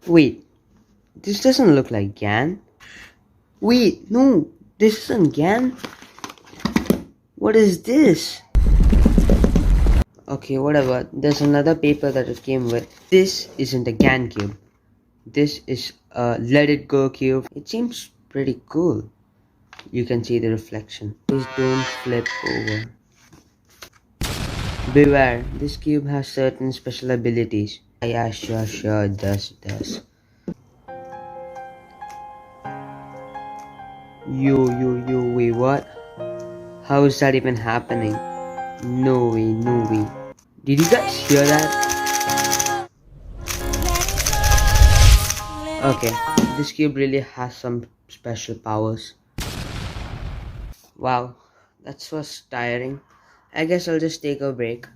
Wait, this doesn't look like GAN. Wait, no, this isn't GAN. What is this? Okay, whatever. There's another paper that it came with. This isn't a GAN cube. This is a Let It Go cube. It seems pretty cool. You can see the reflection. Please don't flip over. Beware, this cube has certain special abilities. Yeah, sure, it does. Wait, what? How is that even happening? No way. Did you guys hear that? Okay, this cube really has some special powers. Wow, that was tiring. I guess I'll just take a break.